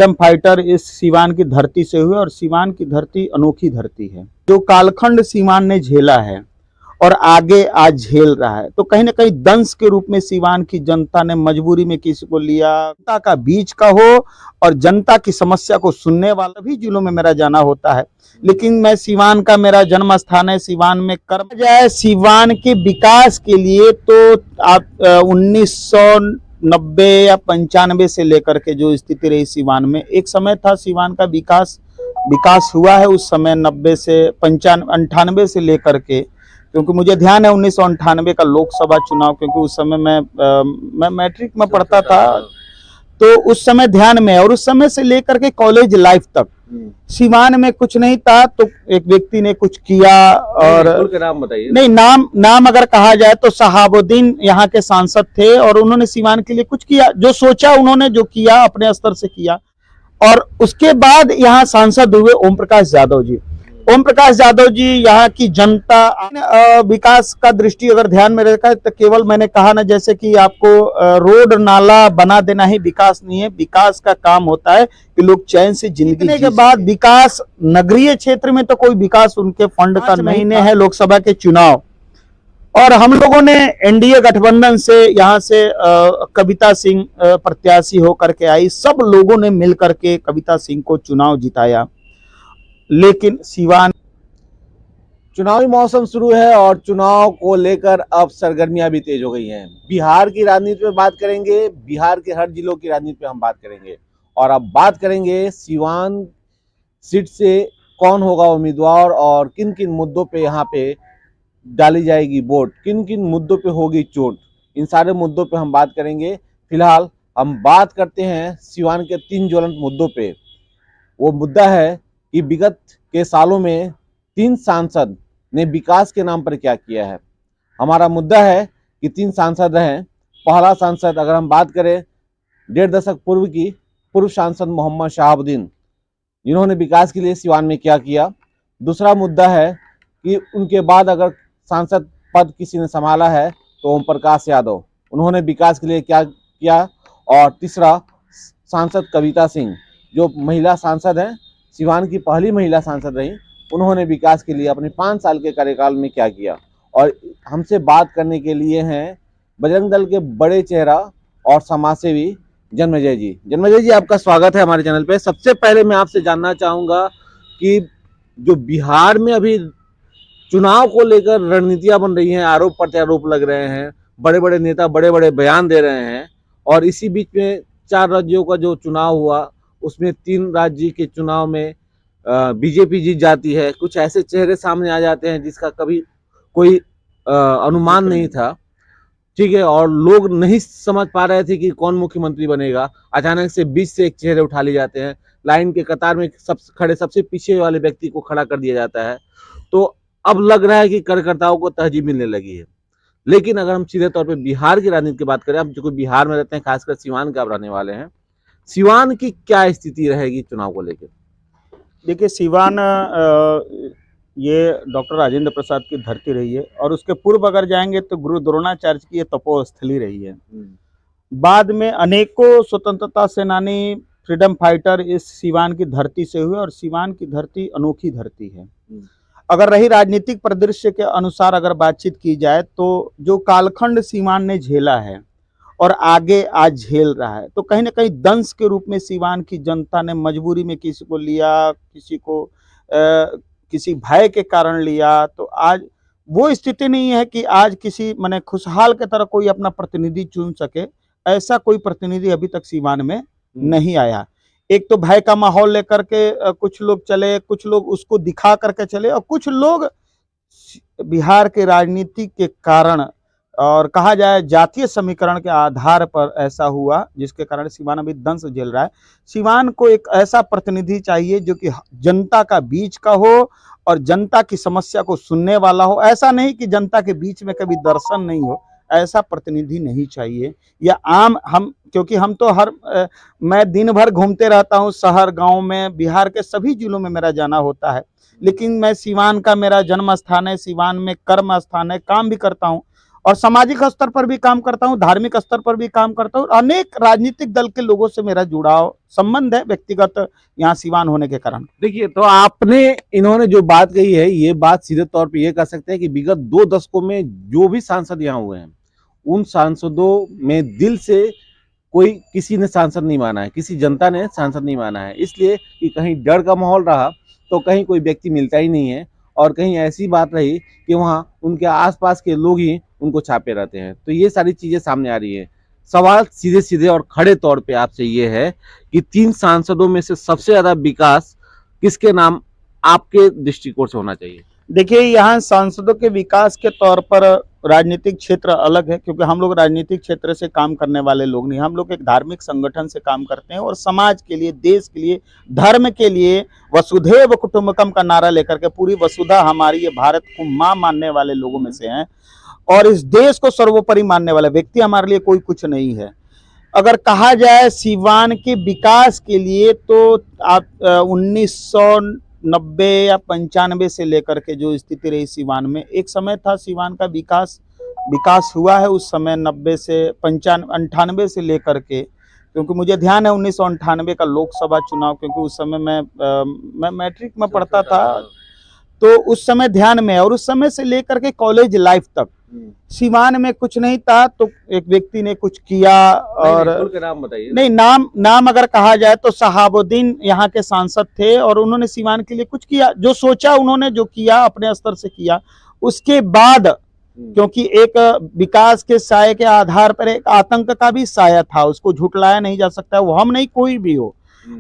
Freedom fighter इस सीवान की धरती से हुए और सीवान की धरती अनोखी धरती है। जो कालखंड सीवान ने झेला है और आगे आज झेल रहा है, तो कहीं ना कहीं दंश के रूप में सीवान की जनता ने मजबूरी में किसी को लिया। जनता का बीच का हो और जनता की समस्या को सुनने वाला भी जिलों में मेरा जाना होता है, लेकिन मैं सीवान का मेरा जन्म स्थान है। सीवान में कर्म जाए सीवान के विकास के लिए, तो आप 1990 या 95 से लेकर के जो स्थिति रही सीवान में, एक समय था सीवान का विकास हुआ है उस समय 90 से 98 से लेकर के, क्योंकि मुझे ध्यान है 1998 का लोकसभा चुनाव, क्योंकि उस समय मैं मैट्रिक में पढ़ता था, तो उस समय ध्यान में है। और उस समय से लेकर के कॉलेज लाइफ तक सीवान में कुछ नहीं था, तो एक व्यक्ति ने कुछ किया। और नाम बताइए। नहीं, नाम अगर कहा जाए तो शहाबुद्दीन यहाँ के सांसद थे और उन्होंने सीवान के लिए कुछ किया, जो सोचा उन्होंने, जो किया अपने स्तर से किया। और उसके बाद यहाँ सांसद हुए ओम प्रकाश यादव जी। ओम प्रकाश यादव जी यहाँ की जनता विकास का दृष्टि अगर ध्यान में रखा है, तो केवल मैंने कहा ना, जैसे कि आपको रोड नाला बना देना ही विकास नहीं है। विकास का काम होता है कि लोग चैन से जिंदगी के बाद विकास। नगरीय क्षेत्र में तो कोई विकास उनके फंड का महीने है लोकसभा के चुनाव, और हम लोगों ने एनडीए गठबंधन से यहाँ से कविता सिंह प्रत्याशी होकर के आई। सब लोगों ने मिलकर के कविता सिंह को चुनाव जिताया, लेकिन सीवान चुनावी मौसम शुरू है और चुनाव को लेकर अब सरगर्मियां भी तेज हो गई हैं। बिहार की राजनीति में बात करेंगे, बिहार के हर जिलों की राजनीति पे हम बात करेंगे, और अब बात करेंगे सीवान सीट से कौन होगा उम्मीदवार और किन किन मुद्दों पे यहाँ पे डाली जाएगी वोट, किन किन मुद्दों पे होगी चोट। इन सारे मुद्दों पे हम बात करेंगे। फिलहाल हम बात करते हैं सीवान के 3 ज्वलंत मुद्दों पे। वो मुद्दा है कि विगत के सालों में 3 सांसद ने विकास के नाम पर क्या किया है। हमारा मुद्दा है कि 3 सांसद रहे। पहला सांसद अगर हम बात करें 1.5 दशक पूर्व की, पूर्व सांसद मोहम्मद शहाबुद्दीन, जिन्होंने विकास के लिए सीवान में क्या किया। दूसरा मुद्दा है कि उनके बाद अगर सांसद पद किसी ने संभाला है तो ओम प्रकाश यादव, उन्होंने विकास के लिए क्या किया। और तीसरा सांसद कविता सिंह, जो महिला सांसद हैं, सीवान की पहली महिला सांसद रही, उन्होंने विकास के लिए अपने 5 साल के कार्यकाल में क्या किया। और हमसे बात करने के लिए हैं बजरंग दल के बड़े चेहरा और समाजसेवी जन्मेजय जी। जन्मेजय जी, आपका स्वागत है हमारे चैनल पे। सबसे पहले मैं आपसे जानना चाहूँगा कि जो बिहार में अभी चुनाव को लेकर रणनीतियाँ बन रही हैं, आरोप प्रत्यारोप लग रहे हैं, बड़े बड़े नेता बड़े बड़े बयान दे रहे हैं, और इसी बीच में 4 राज्यों का जो चुनाव हुआ उसमें 3 राज्य के चुनाव में बीजेपी जीत जाती है। कुछ ऐसे चेहरे सामने आ जाते हैं जिसका कभी कोई अनुमान नहीं था, ठीक है, और लोग नहीं समझ पा रहे थे कि कौन मुख्यमंत्री बनेगा। अचानक से बीच से एक चेहरे उठा लिए जाते हैं, लाइन के कतार में सबसे पीछे वाले व्यक्ति को खड़ा कर दिया जाता है। तो अब लग रहा है कि कार्यकर्ताओं को तहजीब मिलने लगी है। लेकिन अगर हम सीधे तौर पे बिहार की राजनीति की बात करें, हम जो बिहार में रहते हैं, खासकर सीवान के आप रहने वाले हैं, सीवान की क्या स्थिति रहेगी चुनाव को लेकर? देखिए, सीवान ये डॉक्टर राजेंद्र प्रसाद की धरती रही है, और उसके पूर्व अगर जाएंगे तो गुरु द्रोणाचार्य की ये तपोस्थली रही है। बाद में अनेकों स्वतंत्रता सेनानी, फ्रीडम फाइटर इस सीवान की धरती से हुए, और सीवान की धरती अनोखी धरती है। अगर रही राजनीतिक परिदृश्य के अनुसार अगर बातचीत की जाए, तो जो कालखंड सीवान ने झेला है और आगे आज झेल रहा है, तो कहीं ना कहीं दंश के रूप में सीवान की जनता ने मजबूरी में किसी को लिया, किसी को किसी भय के कारण लिया। तो आज वो स्थिति नहीं है कि आज किसी माने खुशहाल के तरह कोई अपना प्रतिनिधि चुन सके। ऐसा कोई प्रतिनिधि अभी तक सीवान में नहीं आया। एक तो भय का माहौल लेकर के कुछ लोग चले, कुछ लोग उसको दिखा करके चले, और कुछ लोग बिहार के राजनीति के कारण, और कहा जाए जातीय समीकरण के आधार पर ऐसा हुआ, जिसके कारण सीवान अभी दंश झेल रहा है। सीवान को एक ऐसा प्रतिनिधि चाहिए जो कि जनता का बीच का हो और जनता की समस्या को सुनने वाला हो। ऐसा नहीं कि जनता के बीच में कभी दर्शन नहीं हो, ऐसा प्रतिनिधि नहीं चाहिए। या आम हम, क्योंकि हम तो मैं दिन भर घूमते रहता हूँ शहर गांव में, बिहार के सभी जिलों में मेरा जाना होता है, लेकिन मैं सीवान का मेरा जन्म स्थान है, सीवान में कर्म स्थान है, काम भी करता हूँ। और सामाजिक स्तर पर भी काम करता हूँ, धार्मिक स्तर पर भी काम करता हूँ। अनेक राजनीतिक दल के लोगों से मेरा जुड़ाव संबंध है व्यक्तिगत यहाँ सिवान होने के कारण। देखिए, तो आपने इन्होंने जो बात कही है, ये बात सीधे तौर पे ये कह सकते हैं कि विगत 2 दशकों में जो भी सांसद यहाँ हुए हैं, उन सांसदों में दिल से कोई किसी ने सांसद नहीं माना है, किसी जनता ने सांसद नहीं माना है, इसलिए कि कहीं डर का माहौल रहा तो कहीं कोई व्यक्ति मिलता ही नहीं है, और कहीं ऐसी बात रही कि वहाँ उनके आसपास के लोग ही उनको छापे रहते हैं। तो ये सारी चीजें सामने आ रही है। सवाल सीधे सीधे और खड़े तौर पे आपसे ये है कि 3 सांसदों में से सबसे ज्यादा विकास किसके नाम आपके दृष्टिकोण से होना चाहिए? देखिए, यहाँ सांसदों के विकास के तौर पर राजनीतिक क्षेत्र अलग है, क्योंकि हम लोग राजनीतिक क्षेत्र से काम करने वाले लोग नहीं, हम लोग एक धार्मिक संगठन से काम करते हैं और समाज के लिए, देश के लिए, धर्म के लिए वसुधैव कुटुंबकम का नारा लेकर के पूरी वसुधा हमारी, ये भारत को मां मानने वाले लोगों में से हैं और इस देश को सर्वोपरि मानने वाला व्यक्ति हमारे लिए कोई कुछ नहीं है। अगर कहा जाए सिवान के विकास के लिए तो आप 1990 या 95 से लेकर के जो स्थिति रही सिवान में, एक समय था सिवान का विकास हुआ है उस समय 90 से 98 से लेकर के, क्योंकि मुझे ध्यान है 1998 का लोकसभा चुनाव, क्योंकि उस समय मैं मैट्रिक में पढ़ता था, तो उस समय ध्यान में है। और उस समय से लेकर के कॉलेज लाइफ तक सिवान में कुछ नहीं था, तो एक व्यक्ति ने कुछ किया। और नहीं, नाम बताइए। नहीं, नाम अगर कहा जाए तो शहाबुद्दीन यहाँ के सांसद थे और उन्होंने सिवान के लिए कुछ किया, जो सोचा उन्होंने, जो किया अपने स्तर से किया। उसके बाद क्योंकि एक विकास के साये के आधार पर एक आतंक का भी साया था, उसको झुटलाया नहीं जा सकता, वो हम नहीं कोई भी हो,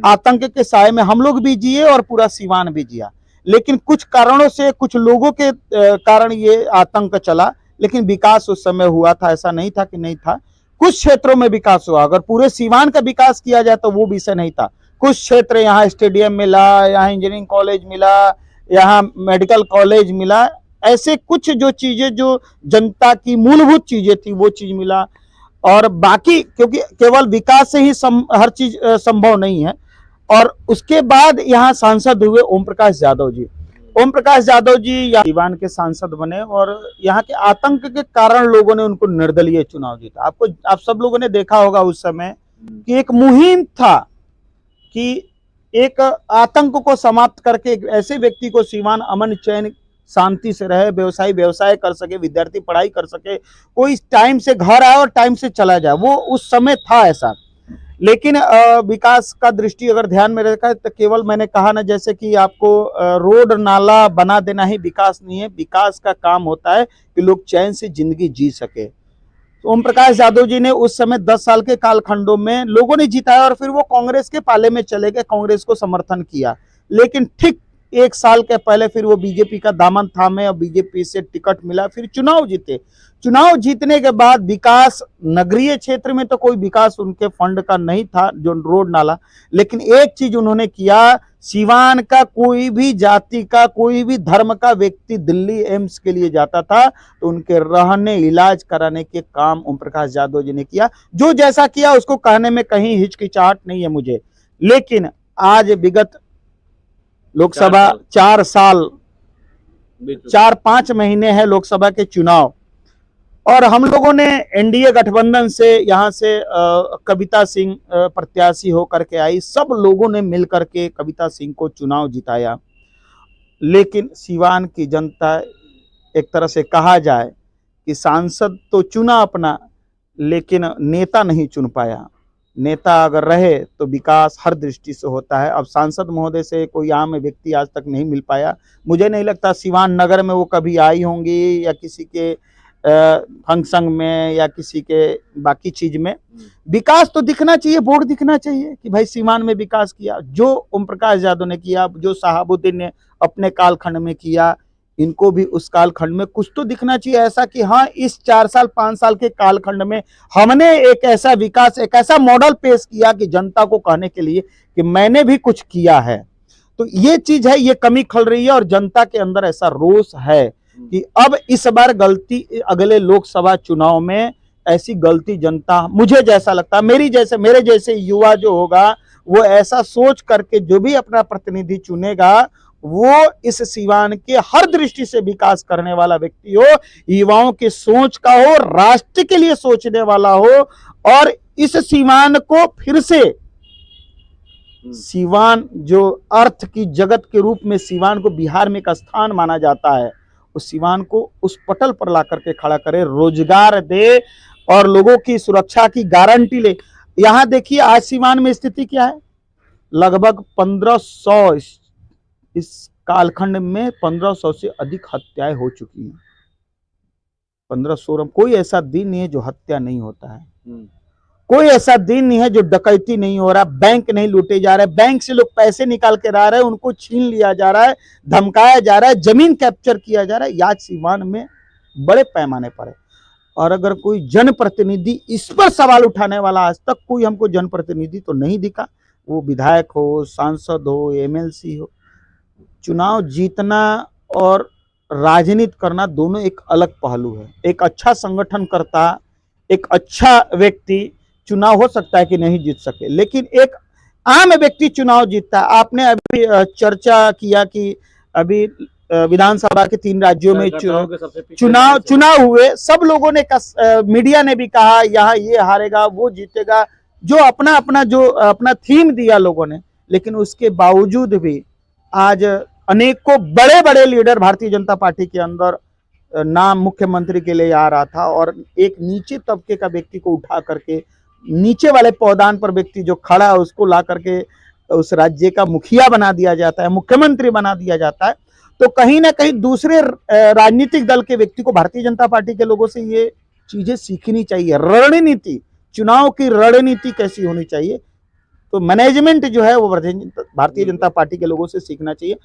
आतंक के साये में हम लोग भी जिए और पूरा सिवान भी जिया। लेकिन कुछ कारणों से, कुछ लोगों के कारण ये आतंक चला, लेकिन विकास उस समय हुआ था, ऐसा नहीं था कि नहीं था। कुछ क्षेत्रों में विकास हुआ, अगर पूरे सिवान का विकास किया जाए तो वो विषय नहीं था। कुछ क्षेत्र, यहाँ स्टेडियम मिला, यहाँ इंजीनियरिंग कॉलेज मिला, यहाँ मेडिकल कॉलेज मिला, ऐसे कुछ जो चीजें जो जनता की मूलभूत चीजें थी वो चीज मिला। और बाकी क्योंकि केवल विकास से ही हर चीज संभव नहीं है। और उसके बाद यहाँ सांसद हुए ओम प्रकाश यादव जी। ओम प्रकाश यादव जी यहाँ सिवान के सांसद बने और यहाँ के आतंक के कारण लोगों ने उनको निर्दलीय चुनाव जीता। आप सब लोगों ने देखा होगा उस समय कि एक मुहिम था कि एक आतंक को समाप्त करके एक ऐसे व्यक्ति को सिवान अमन चैन शांति से रहे, व्यवसाय कर सके, विद्यार्थी पढ़ाई कर सके, कोई टाइम से घर आए और टाइम से चला जाए, वो उस समय था ऐसा। लेकिन विकास का दृष्टि अगर ध्यान में रखा है तो केवल मैंने कहा ना, जैसे कि आपको रोड नाला बना देना ही विकास नहीं है। विकास का काम होता है कि लोग चैन से जिंदगी जी सके। तो ओम प्रकाश यादव जी ने उस समय 10 साल के कालखंडों में लोगों ने जिताया और फिर वो कांग्रेस के पाले में चले गए, कांग्रेस को समर्थन किया। लेकिन ठीक 1 साल के पहले फिर वो बीजेपी का दामन थामे और बीजेपी से टिकट मिला, फिर चुनाव जीते। चुनाव जीतने के बाद विकास, नगरीय क्षेत्र में तो कोई विकास उनके फंड का नहीं था, जो रोड नाला, लेकिन एक चीज उन्होंने किया, सिवान का कोई भी जाति का, कोई भी धर्म का व्यक्ति दिल्ली एम्स के लिए जाता था तो उनके रहने, इलाज कराने के काम ओम प्रकाश यादव जी ने किया। जो जैसा किया उसको कहने में कहीं हिचकिचाहट नहीं है मुझे। लेकिन आज विगत लोकसभा 4-5 महीने है लोकसभा के चुनाव, और हम लोगों ने एनडीए गठबंधन से यहाँ से कविता सिंह प्रत्याशी होकर के आई, सब लोगों ने मिलकर के कविता सिंह को चुनाव जिताया। लेकिन सिवान की जनता, एक तरह से कहा जाए कि सांसद तो चुना अपना, लेकिन नेता नहीं चुन पाया। नेता अगर रहे तो विकास हर दृष्टि से होता है। अब सांसद महोदय से कोई आम व्यक्ति आज तक नहीं मिल पाया। मुझे नहीं लगता सिवान नगर में वो कभी आई होंगी, या किसी के फंक्शन में, या किसी के बाकी चीज में। विकास तो दिखना चाहिए, बोर्ड दिखना चाहिए कि भाई सिवान में विकास किया। जो ओम प्रकाश यादव ने किया, जो शहाबुद्दीन ने अपने कालखंड में किया, इनको भी उस कालखंड में कुछ तो दिखना चाहिए ऐसा कि हाँ, इस 4 साल 5 साल के कालखंड में हमने एक ऐसा विकास, एक ऐसा मॉडल पेश किया कि जनता को कहने के लिए कि मैंने भी कुछ किया है। तो ये चीज है, ये कमी खल रही है और जनता के अंदर ऐसा रोष है कि अब इस बार गलती, अगले लोकसभा चुनाव में ऐसी गलती जनता, मुझे जैसा लगता है, मेरे जैसे युवा जो होगा वो ऐसा सोच करके जो भी अपना प्रतिनिधि चुनेगा वो इस सीवान के हर दृष्टि से विकास करने वाला व्यक्ति हो, युवाओं की सोच का हो, राष्ट्र के लिए सोचने वाला हो और इस सीवान को फिर से सीवान जो अर्थ की जगत के रूप में सीवान को बिहार में एक स्थान माना जाता है, उस सीवान को उस पटल पर ला करके खड़ा करे, रोजगार दे और लोगों की सुरक्षा की गारंटी ले। यहां देखिए आज सीवान में स्थिति क्या है, लगभग 1500 इस कालखंड में 1500 से अधिक हत्याएं हो चुकी हैं। 1500, कोई ऐसा दिन नहीं है जो हत्या नहीं होता है, कोई ऐसा दिन नहीं है जो डकैती नहीं हो रहा, बैंक नहीं लूटे जा रहे, बैंक से लोग पैसे निकाल के ला रहे हैं, उनको छीन लिया जा रहा है, धमकाया जा रहा है, जमीन कैप्चर किया जा रहा है। आज सीवान में बड़े पैमाने पर है। और अगर कोई जनप्रतिनिधि इस पर सवाल उठाने वाला, आज तक कोई हमको जनप्रतिनिधि तो नहीं दिखा, वो विधायक हो, सांसद हो, एमएलसी हो। चुनाव जीतना और राजनीति करना दोनों एक अलग पहलू है। एक अच्छा संगठन करता, एक अच्छा व्यक्ति चुनाव हो सकता है कि नहीं जीत सके, लेकिन एक आम व्यक्ति चुनाव जीतता है। आपने अभी चर्चा किया कि अभी विधानसभा के 3 राज्यों में चुनाव हुए, सब लोगों ने मीडिया ने भी कहा यहाँ ये हारेगा वो जीतेगा, जो अपना थीम दिया लोगों ने। लेकिन उसके बावजूद भी आज अनेकों बड़े बड़े लीडर भारतीय जनता पार्टी के अंदर नाम मुख्यमंत्री के लिए आ रहा था और एक नीचे तबके का व्यक्ति को उठा करके नीचे वाले पौधान पर व्यक्ति जो खड़ा है उसको ला करके उस राज्य का मुखिया बना दिया जाता है, मुख्यमंत्री बना दिया जाता है। तो कहीं ना कहीं दूसरे राजनीतिक दल के व्यक्ति को भारतीय जनता पार्टी के लोगों से ये चीजें सीखनी चाहिए। रणनीति, चुनाव की रणनीति कैसी होनी चाहिए, तो मैनेजमेंट जो है वो भारतीय जनता पार्टी के लोगों से सीखना चाहिए।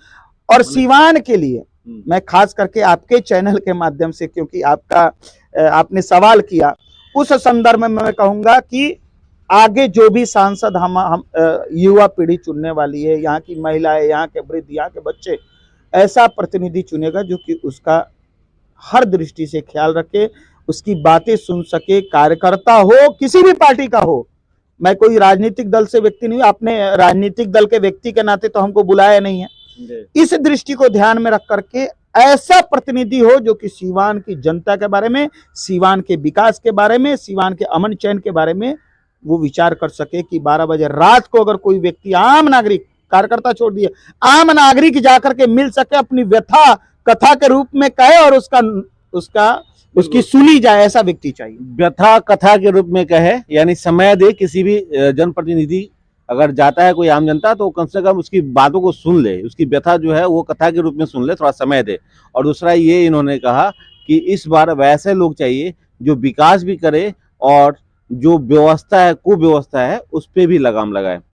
और सीवान के लिए मैं खास करके आपके चैनल के माध्यम से, क्योंकि आपने सवाल किया, उस संदर्भ में मैं कहूंगा कि आगे जो भी सांसद हम युवा पीढ़ी चुनने वाली है, यहाँ की महिलाएं, यहाँ के वृद्ध, यहाँ के बच्चे, ऐसा प्रतिनिधि चुनेगा जो कि उसका हर दृष्टि से ख्याल रखे, उसकी बातें सुन सके, कार्यकर्ता हो किसी भी पार्टी का हो। मैं कोई राजनीतिक दल से व्यक्ति नहीं, आपने राजनीतिक दल के व्यक्ति के नाते तो हमको बुलाया नहीं है। इस दृष्टि को ध्यान में रख करके ऐसा प्रतिनिधि हो जो कि सीवान की जनता के बारे में, सीवान के विकास के बारे में, सीवान के अमन चैन के बारे में वो विचार कर सके कि 12 बजे रात को अगर कोई व्यक्ति, आम नागरिक, कार्यकर्ता छोड़ दिए, आम नागरिक जाकर के मिल सके, अपनी व्यथा कथा के रूप में कहे और उसकी सुनी जाए, ऐसा व्यक्ति चाहिए। व्यथा कथा के रूप में कहे, यानी समय दे। किसी भी जनप्रतिनिधि अगर जाता है कोई आम जनता तो कम से कम उसकी बातों को सुन ले, उसकी व्यथा जो है वो कथा के रूप में सुन ले, थोड़ा समय दे। और दूसरा ये इन्होंने कहा कि इस बार वैसे लोग चाहिए जो विकास भी करे और जो व्यवस्था है, कुव्यवस्था है, उस पर भी लगाम लगाए।